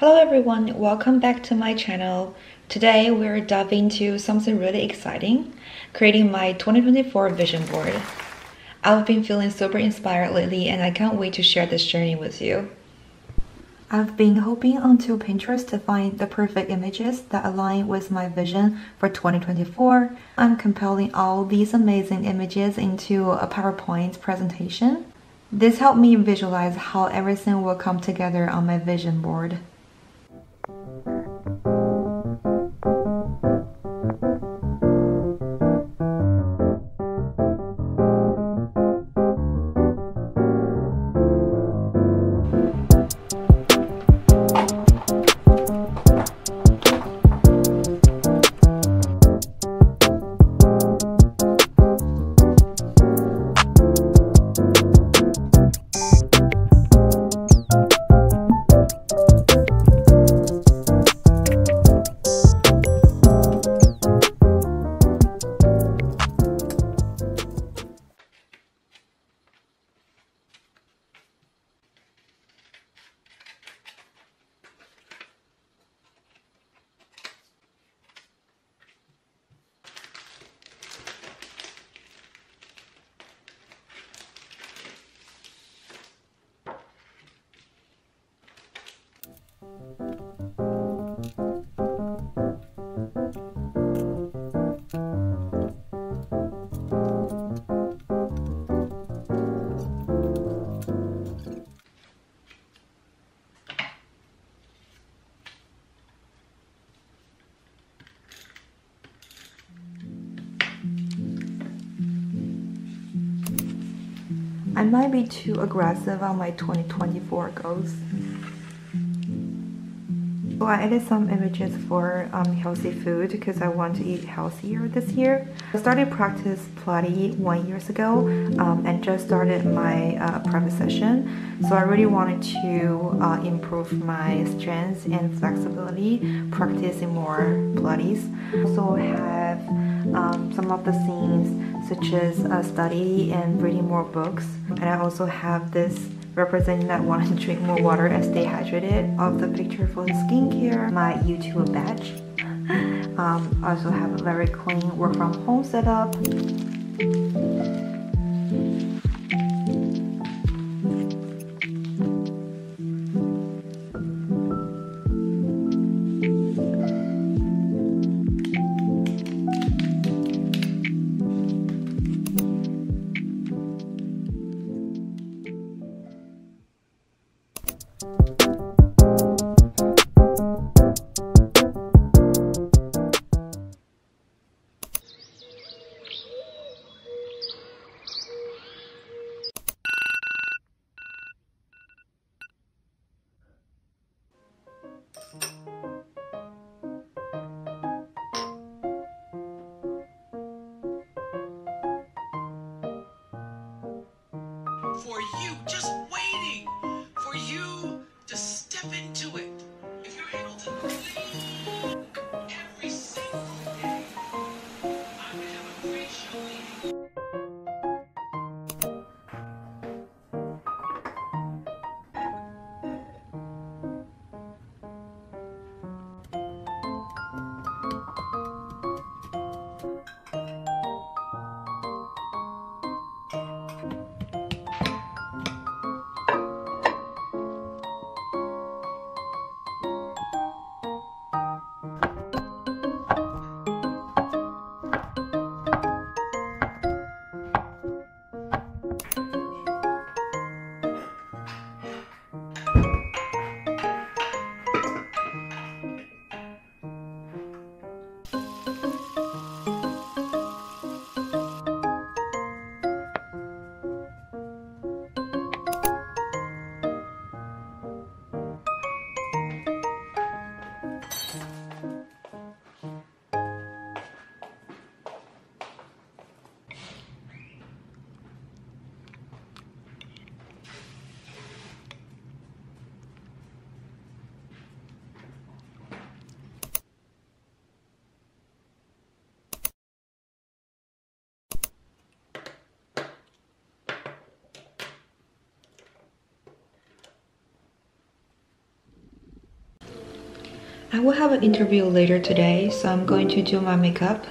Hello everyone, welcome back to my channel. Today we're diving into something really exciting, creating my 2024 vision board. I've been feeling super inspired lately and I can't wait to share this journey with you. I've been hopping onto Pinterest to find the perfect images that align with my vision for 2024. I'm compiling all these amazing images into a PowerPoint presentation. This helped me visualize how everything will come together on my vision board. I might be too aggressive on my 2024 goals. So I added some images for healthy food because I want to eat healthier this year. I started practice Pilates 1 year ago and just started my private session. So I really wanted to improve my strength and flexibility, practicing more Pilates. Also have some of the scenes such as study and reading more books. And I also have this representing that I want to drink more water and stay hydrated of the picture for the skincare, my YouTube badge. I also have a very clean work from home setup. For you, just waiting for you to step into it. If you're able to believe every single day, I would have a great show leading. I will have an interview later today, so I'm going to do my makeup.